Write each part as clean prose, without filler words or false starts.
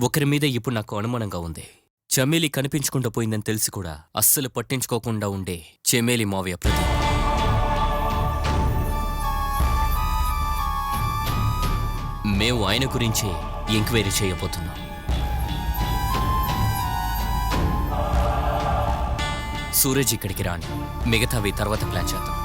ఒకరి మీద ఇప్పుడు నాకు అనుమానంగా ఉంది. చమేలి కనిపించకుండా పోయిందని తెలిసి కూడా అస్సలు పట్టించుకోకుండా ఉండే చెమేలి మావయ్య ప్రదీప్. మేము ఆయన గురించి ఎంక్వైరీ చేయబోతున్నాం. సూరజ్ ఇక్కడికి రాని, మిగతావి తర్వాత ప్లాన్ చేద్దాం.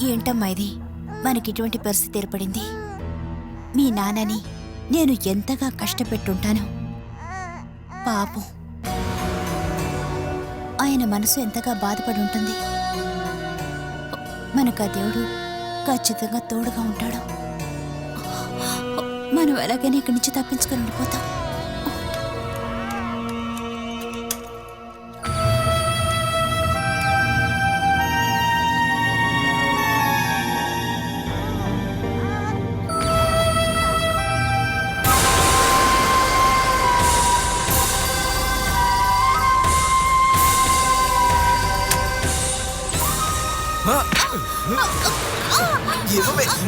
ఏంటమ్మా ఇది? మనకిటువంటి పరిస్థితి ఏర్పడింది. మీ నాన్నని నేను ఎంతగా కష్టపెట్టుంటాను. పాపం, ఆయన మనసు ఎంతగా బాధపడి ఉంటుంది. మనకు ఆ దేవుడు ఖచ్చితంగా తోడుగా ఉంటాడు. మనం ఎలాగైనా ఇక్కడి నుంచి తప్పించుకొని వెళ్ళిపోతాం.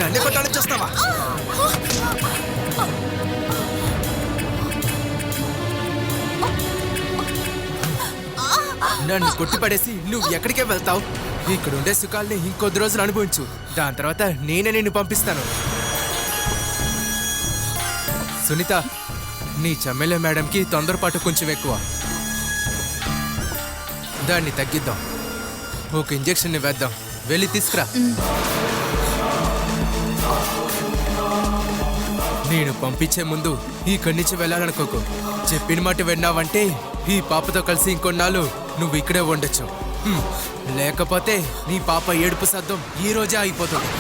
నన్నే కొట్టాలని చూస్తావా? నన్ను కొట్టిపడేసి నువ్వు ఎక్కడికే వెళ్తావు? ఇక్కడుండే సుఖాల్ని ఇంకొద్ది రోజులు అనుభవించు. దాని తర్వాత నేనే నిన్ను పంపిస్తాను. సునీత, నీ చెమ్మెల్యే మేడంకి తొందరపాటు కొంచెం ఎక్కువ. దాన్ని తగ్గిద్దాం. ఒక ఇంజెక్షన్ వేద్దాం. వెళ్ళి తీసుకురా. నేను పంపించే ముందు ఇక్కడి నుంచి వెళ్ళాలనుకోకు. చెప్పిన మాట విన్నావంటే ఈ పాపతో కలిసి ఇంకొన్నాళ్ళు నువ్వు ఇక్కడే ఉండొచ్చు. లేకపోతే నీ పాప ఏడుపు శబ్దం ఈ రోజే అయిపోతుంది.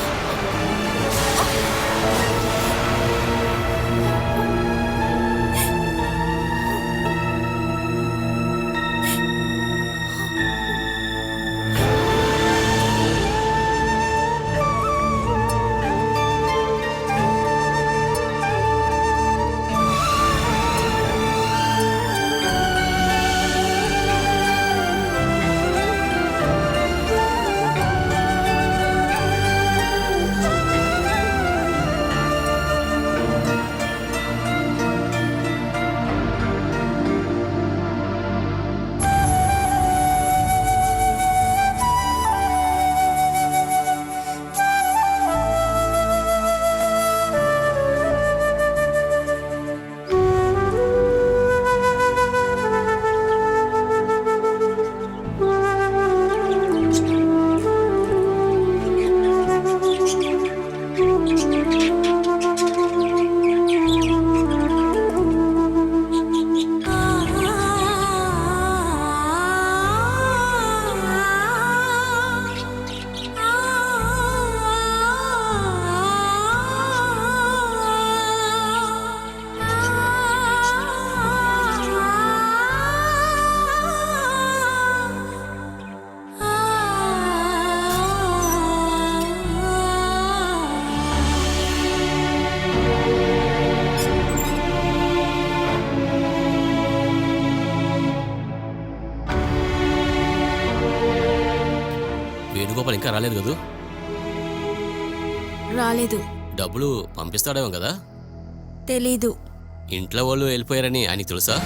వేణుగోపాల్ ఇంకా రాలేదు కదూ? రాలేదు. డబ్బులు పంపిస్తాడేమో కదా? తెలీదు. ఇంట్లో వాళ్ళు వెళ్ళిపోయారని ఆయనకి తెలుసా?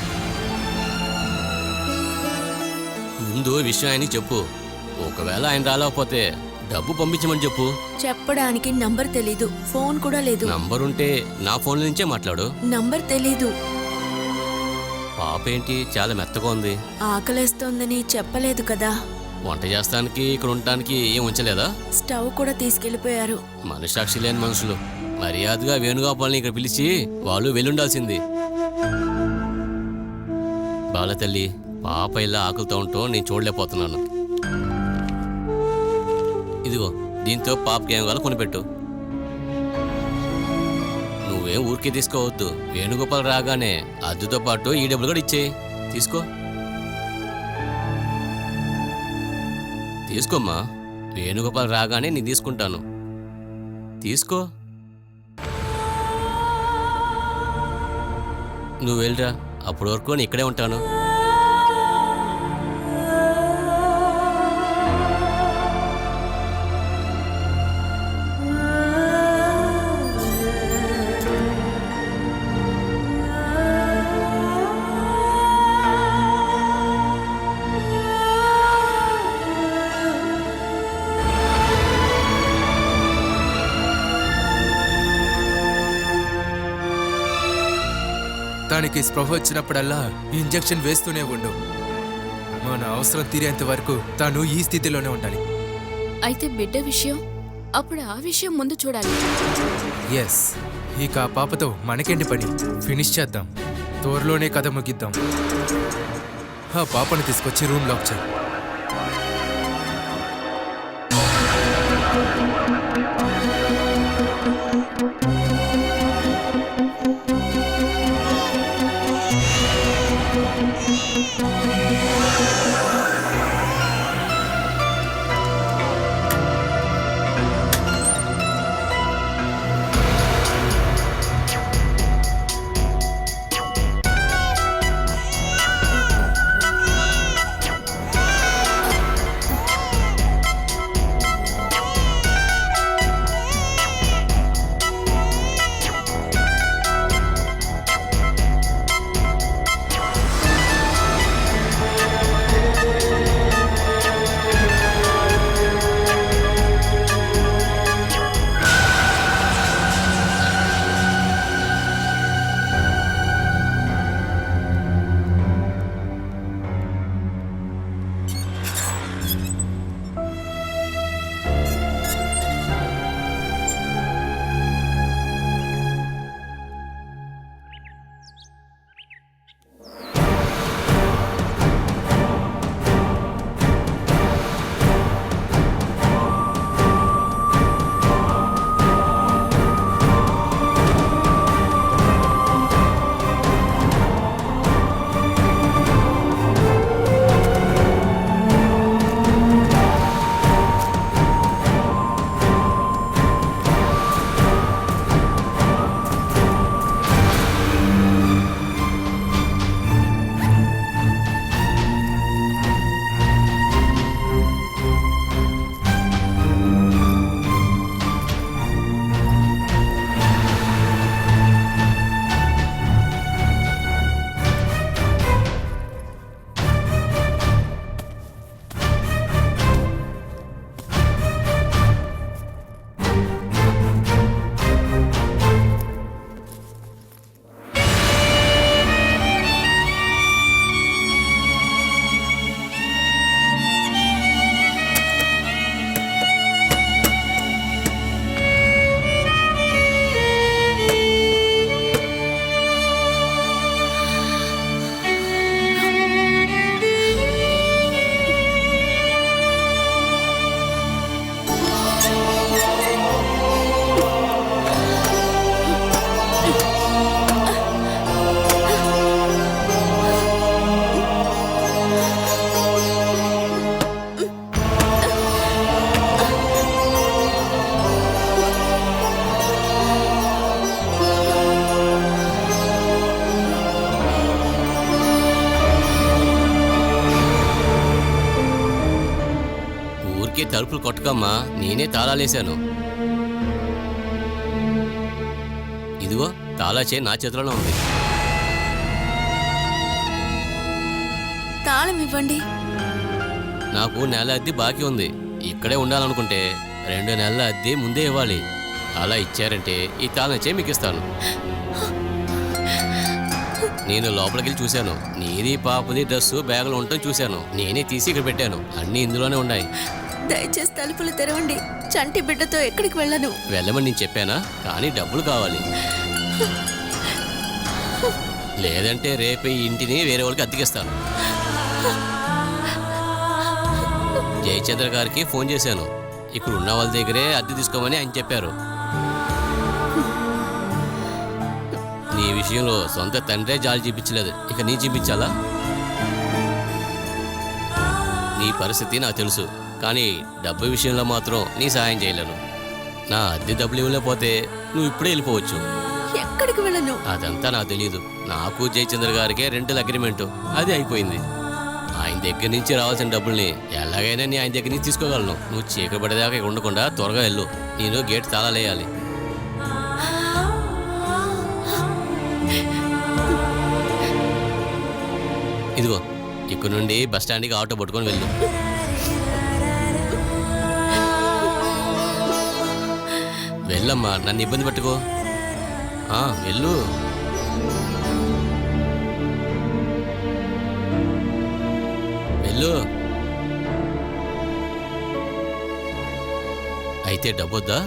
ముందు విషయం ఆయనకి చెప్పు. ఒకవేళ ఆయన రాలేకపోతే డబ్బు పంపించమని చెప్పు. చెప్పడానికి నంబర్ తెలీదు, ఫోన్ కూడా లేదు. నంబర్ ఉంటే నా ఫోన్ నుంచే మాట్లాడు. నంబర్ తెలీదు. పాప ఏంటి చాలా మెత్తగా ఉంది? ఆకలేస్తోందని చెప్పలేదు కదా. వంట చేస్తానికి ఇక్కడ ఉండటానికి ఏం ఉంచలేదా? స్టవ్ కూడా తీసుకెళ్లిపోయారు. మనసాక్షి లేని మనుషులు. మర్యాదగా వేణుగోపాల్ని ఇక్కడ పిలిచి వాళ్ళు వెళ్ళుండాల్సింది. బాలతల్లి, పాప ఇలా ఆకులతో ఉంటూ నేను చూడలేకపోతున్నాను. ఇదిగో, దీంతో పాపకి ఏం కావాలో కొనిపెట్టు. నువ్వేం ఊరికే తీసుకోవద్దు. వేణుగోపాల్ రాగానే అద్దెతో పాటు ఈ డబ్బులు కూడా ఇచ్చేయి. తీసుకో. తీసుకోమ్మా. వేణుగోపాల్ రాగానే నేను తీసుకుంటాను. తీసుకో. నువ్వు వెళ్ళరా, అప్పటి వరకు నేను ఇక్కడే ఉంటాను. దానికి స్పృహ వచ్చినప్పుడల్లా ఈ ఇంజెక్షన్ వేస్తూనే ఉండు. మన అవసరం తీరేంత వరకు తాను ఈ స్థితిలోనే ఉండాలి. అయితే బిడ్డ విషయం, అప్పుడు ఆ విషయం ముందు చూడాలి. ఎస్, ఇక ఆ పాపతో మనకేంటి పని, ఫినిష్ చేద్దాం. త్వరలోనే కథ ముగిద్దాం. ఆ పాపను తీసుకొచ్చి రూమ్ లాక్ చేయి. తలుపులు కొట్టకమ్మా, నేనే తాళాలేశాను. ఇదిగో తాళా చేయి నా చేతిలోనే ఉంది. తాళం ఇవ్వండి. నాకు నెల అద్దె బాకీ ఉంది. ఇక్కడే ఉండాలనుకుంటే 2 నెలల అద్దె ముందే ఇవ్వాలి. అలా ఇచ్చారంటే ఈ తాళం చేయి మీకు ఇస్తాను. నేను లోపలికి వెళ్ళి చూశాను. నీది పాపది డ్రెస్సు బ్యాగులు ఉండటం చూశాను. నేనే తీసి ఇక్కడ పెట్టాను. అన్నీ ఇందులోనే ఉన్నాయి. దయచేసి తలుపులు తెరవండి. చంటి బిడ్డతో ఎక్కడికి వెళ్ళను. వెళ్ళమని నేను చెప్పానా? కానీ డబ్బులు కావాలి. లేదంటే రేపే ఈ ఇంటిని వేరే వాళ్ళకి అద్దెకిస్తాను. జయచంద్ర గారికి ఫోన్ చేశాను. ఇక్కడ ఉన్న వాళ్ళ దగ్గరే అద్దె తీసుకోమని ఆయన చెప్పారు. నీ విషయంలో సొంత తండ్రే జాలి చూపించలేదు, ఇక నీ చూపించాలా? నీ పరిస్థితి నాకు తెలుసు, కానీ డబ్బు విషయంలో మాత్రం నీ సహాయం చేయలేను. నా అద్దె డబ్బులు ఇవ్వలేకపోతే నువ్వు ఇప్పుడే వెళ్ళిపోవచ్చు. ఎక్కడ ఎక్కడికి వెళ్ళను. అదంతా నాకు తెలియదు. నాకు జయచంద్ర గారికే రెంటల్ అగ్రిమెంటు, అది అయిపోయింది. ఆయన దగ్గర నుంచి రావాల్సిన డబ్బుల్ని ఎలాగైనా నేను ఆయన దగ్గర నుంచి తీసుకోగలను. నువ్వు చీకటి పడేదాకా ఇక్కడ ఉండకుండా త్వరగా వెళ్ళు. నేను గేట్ తాళాలేయాలి. ఇదిగో ఇక్కడ నుండి బస్ స్టాండ్కి ఆటో పట్టుకొని వెళ్ళు. వెళ్ళమ్మా, నన్ను ఇబ్బంది పెట్టుకో. వెళ్ళు. వెళ్ళు. అయితే డబ్బొద్దా?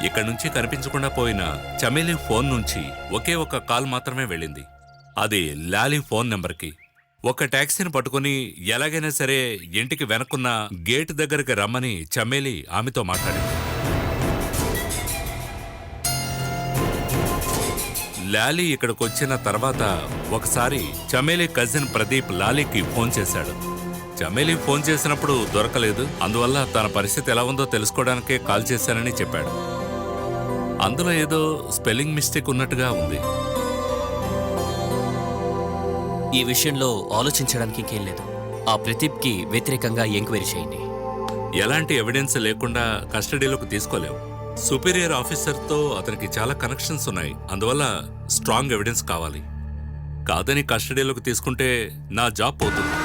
ఇక్కడి నుంచి కనిపించకుండా పోయిన చమేలి ఫోన్ నుంచి ఒకే ఒక కాల్ మాత్రమే వెళ్ళింది. అది లాలీ ఫోన్ నెంబర్కి. ఒక టాక్సీని పట్టుకుని ఎలాగైనా సరే ఇంటికి వెనక్కున్న గేట్ దగ్గరికి రమ్మని చమేలి ఆమెతో మాట్లాడింది. లాలీ ఇక్కడికొచ్చిన తర్వాత ఒకసారి చమేలి కజిన్ ప్రదీప్ లాలీకి ఫోన్ చేశాడు. చమేలి ఫోన్ చేసినప్పుడు దొరకలేదు, అందువల్ల తన పరిస్థితి ఎలా ఉందో తెలుసుకోవడానికే కాల్ చేశానని చెప్పాడు. అందులో ఏదో స్పెల్లింగ్ మిస్టేక్ ఉన్నట్టుగా ఉంది. ఈ విషయంలో ఆలోచించడానికి ఇంకేం లేదు. ఆ ప్రదీప్కి వ్యతిరేకంగా ఎంక్వైరీ చేయండి. ఎలాంటి ఎవిడెన్స్ లేకుండా కస్టడీలోకి తీసుకోలేవు. సుపీరియర్ ఆఫీసర్తో అతనికి చాలా కనెక్షన్స్ ఉన్నాయి, అందువల్ల స్ట్రాంగ్ ఎవిడెన్స్ కావాలి. కాదని కస్టడీలోకి తీసుకుంటే నా జాబ్ పోతుంది.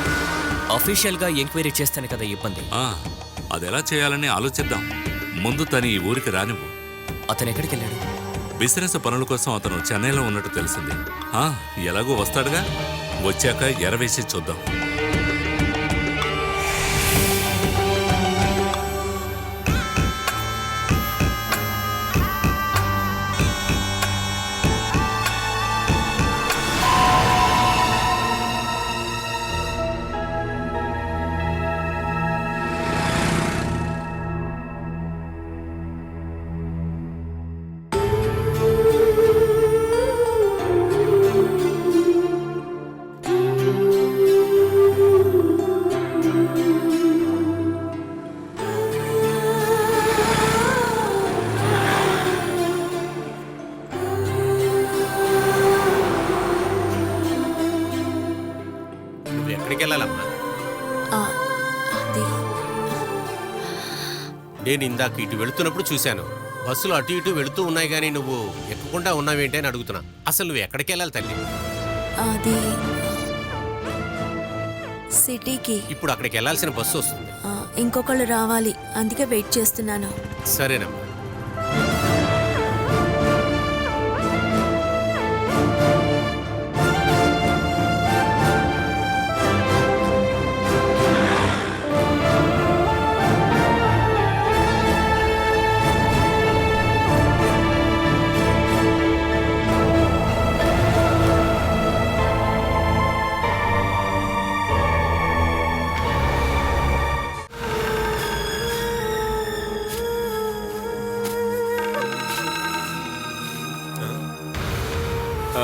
అఫీషియల్గా ఎంక్వైరీ చేస్తాను కదా ఇబ్బంది. అదెలా చేయాలని ఆలోచిద్దాం. ముందు తను ఈ ఊరికి రానివ్వు. అతను ఎక్కడికి వెళ్ళాడు? బిజినెస్ పనుల కోసం అతను చెన్నైలో ఉన్నట్టు తెలిసింది. ఎలాగో వస్తాడుగా, వచ్చాక ఎరవేసి చూద్దాం. నేను ఇందాక ఇటు వెళుతున్నప్పుడు చూశాను. బస్సులు అటు ఇటు వెళుతూ ఉన్నాయి కానీ నువ్వు ఎక్కకుండా ఉన్నావేంటి అని అడుగుతున్నా. అసలు నువ్వు ఎక్కడికి వెళ్ళాలి తల్లి? అది సిటీకి. ఇప్పుడు అక్కడికి వెళ్ళాల్సిన బస్సు వస్తుంది. ఇంకొకళ్ళు రావాలి, అందుకే వెయిట్ చేస్తున్నాను. సరేనమ్మా.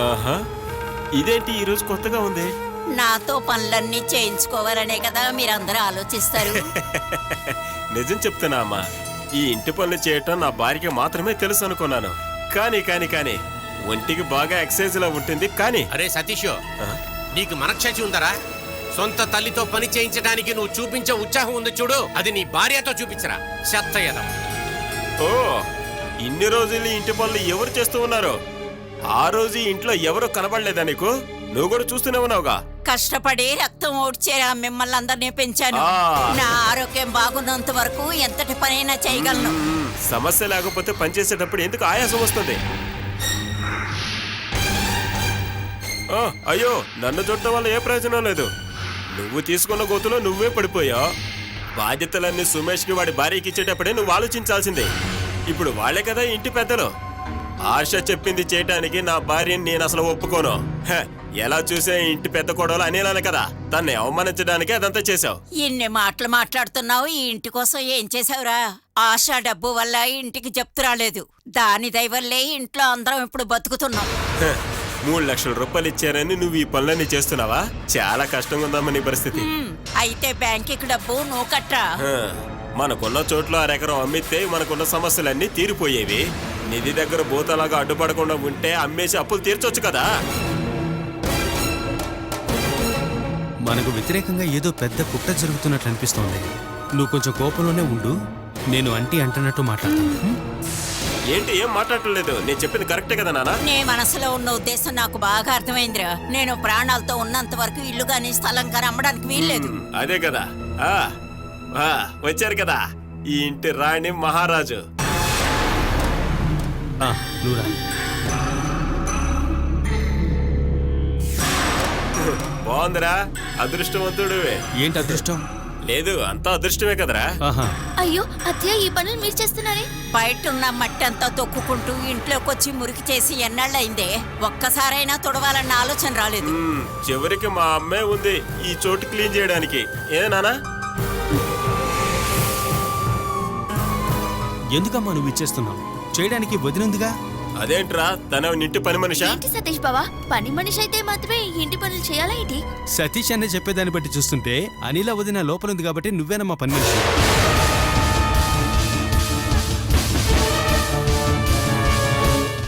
ఆహా, ఇదేంటి ఈరోజు కొత్తగా ఉంది? నాతో పనులన్నీ చేయించుకోవాలనే కదా మీరందరూ ఆలోచిస్తారు. నిజం చెప్తున్నా అమ్మా, ఈ ఇంటి పనులు చేయటం నా భార్యకి మాత్రమే తెలుసు అనుకున్నాను. కానీ ఒంటికి బాగా ఎక్సర్సైజ్ లా ఉంటుంది. కానీ అరే సతీష్, నీకు మనక్షేచి ఉందరా? సొంత తల్లితో పని చేయించడానికి నువ్వు చూపించే ఉత్సాహం ఉంది చూడు, అది నీ భార్యతో చూపించరా. చెత్త ఎదవ. ఓ, ఇన్ని రోజులు ఈ ఇంటి పనులు ఎవరు చేస్తూ ఉన్నారు? ఆ రోజు ఈ ఇంట్లో ఎవరు కనబడలేదా నీకు? నువ్వు కూడా చూస్తూనే ఉన్నావుగా. కష్టపడి రక్తం ఓడ్చేరా మిమ్మల్ని అందరినీ పెంచాను. నా ఆరోగ్యం బాగున్నంత వరకు ఎంతటి పనైనా చేయగలను. సమస్య లేకపోతే పనిచేసేటప్పుడు ఎందుకు ఆయాసం వస్తుంది? అయ్యో, నన్ను చూడటం వల్ల ఏ ప్రయోజనం లేదు. నువ్వు తీసుకున్న గోతులో నువ్వే పడిపోయావు. బాధ్యతలన్నీ సుమేష్కి వాడి భార్యకి ఇచ్చేటప్పుడే నువ్వు ఆలోచించాల్సిందే. ఇప్పుడు వాళ్లే కదా ఇంటి పెద్దలు. ఆశ చెప్పింది చేయటానికి నా భార్యని నేను అసలు ఒప్పుకోను. ఎలా చూసే ఇంటి పెద్ద కోడలు అనేలానే కదా, తన్ని అవమానించడానికి అదంతా చేశావు. ఇన్ని మాటలు మాట్లాడుతున్నావు. ఈ ఇంటి కోసం ఏం చేసావురా? ఆశ డబ్బు వల్ల ఇంటికి జప్తు రాలేదు. దాని దయవల్లే ఇంట్లో అందరం ఇప్పుడు బతుకుతున్నాం. 3 లక్షల రూపాయలు ఇచ్చారని నువ్వు ఈ పనులన్నీ చేస్తున్నావా? చాలా కష్టంగా ఉందమ్మా నీ పరిస్థితి. అయితే బ్యాంకుకి డబ్బు నువ్వు కట్టరా. మనకున్న చోట్ల 1 ఎకరం అమ్మితే మనకున్న సమస్యలన్నీ తీరిపోయేవి. నిధి దగ్గర బోతలాగా అడ్డుపడకుండా ఉంటే అమ్మేసి అప్పులు తీర్చొచ్చు కదా. మనకు వ్యతిరేకంగా ఏదో పెద్ద కుట్ర జరుగుతున్నట్లు అనిపిస్తోంది. నువ్వు కొంచెం కోపంలోనే ఉండు, నేను అంటున్నట్టు మాట్లాడతాను. ఏంటి ఏం మాట్లాడలేదు? నేను చెప్పింది కరెక్టే కదా నాన్న? నీ మనసులో ఉన్న ఉద్దేశం నాకు బాగా అర్థమైందిరా. నేను ప్రాణాలతో ఉన్నంత వరకు ఇల్లు గాని స్థలం గాని అమ్మడానికి వీల్లేదు. అదే కదా. వచ్చారు కదా ఈ ఇంటి రాణి మహారాజు. నువ్వురా. బాగుందిరా, అదృష్టవంతుడివే. ఏంటి అదృష్టం? లేదు, అంతా అదృష్టమే కదరా. అయ్యో అత్తయ్య, ఈ పనులు మీరు చేస్తున్నారే? బయట ఉన్న మట్టి అంతా తొక్కుకుంటూ ఇంట్లోకి వచ్చి మురికి చేసి ఎన్నాళ్ళయిందే. ఒక్కసారైనా తుడవాలన్న ఆలోచన రాలేదు. చివరికి మా అమ్మే ఉంది ఈ చోటు క్లీన్ చేయడానికి. ఏ నానా? ఎందుకమ్మా నువ్వు ఇచ్చేస్తున్నావు? చేయడానికి వదిలిందిగా. అదేంట్రా, తన ఇంటి పని మనిషా? ఏంటి సతీష్ బావా, పని మనిషి అయితే మాత్రమే ఇంటి పనులు చేయాలా ఏంటి? సతీష్ అనే చెప్పేదాన్ని బట్టి చూస్తుంటే అనిల వదిన లోపలుంది కాబట్టి నువ్వేనమ్మా పని మనిషి.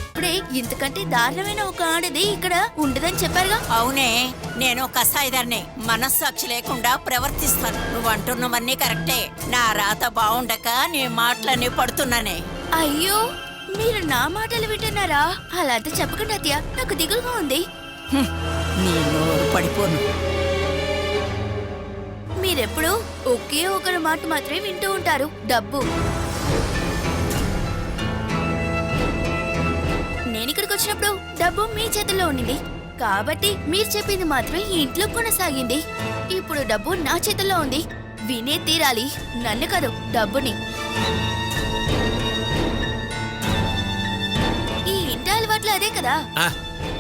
ఇప్పుడే ఇంతకంటే దారుణమైన ఒక ఆడది ఇక్కడ ఉండదని చెప్పారుగా. అవునే, నేను కసాయిదాన్ని. మనస్సాక్షి లేకుండా ప్రవర్తిస్తాను. నువ్వు అంటున్నవన్నీ కరెక్టే. నా రాత బాగుండక నీ మాటలన్నీ పడుతున్నానే. అయ్యో, మీరు నా మాటలు వింటున్నారా? అలా అంతా చెప్పకండి అత్తయ్య, నాకు దిగులుగా ఉంది. నీ నోరు పడిపోను. మీరెప్పుడు ఒకే ఒకరి మాట మాత్రమే వింటూ ఉంటారు, డబ్బు. నేను ఇక్కడికి వచ్చినప్పుడు డబ్బు మీ చేతుల్లో ఉండింది కాబట్టి మీరు చెప్పింది మాత్రమే ఈ ఇంట్లో కొనసాగింది. ఇప్పుడు డబ్బు నా చేతుల్లో ఉంది, వినే తీరాలి. నన్ను కాదు, డబ్బుని. ఈ ఇంటి అలవాట్లు అదే కదా.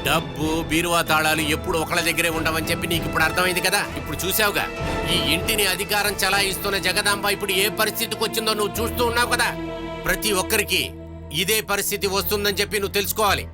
డబ్బు బీరువా తాళాలు ఎప్పుడు ఒకళ్ళ దగ్గరే ఉండవని చెప్పి నీకు ఇప్పుడు అర్థమైంది కదా. ఇప్పుడు చూసావుగా, ఈ ఇంటిని అధికారం చలాయిస్తున్న జగదాంబ ఇప్పుడు ఏ పరిస్థితికి వచ్చిందో నువ్వు చూస్తూ ఉన్నావు కదా. ప్రతి ఒక్కరికి ఇదే పరిస్థితి వస్తుందని చెప్పి నువ్వు తెలుసుకోవాలి.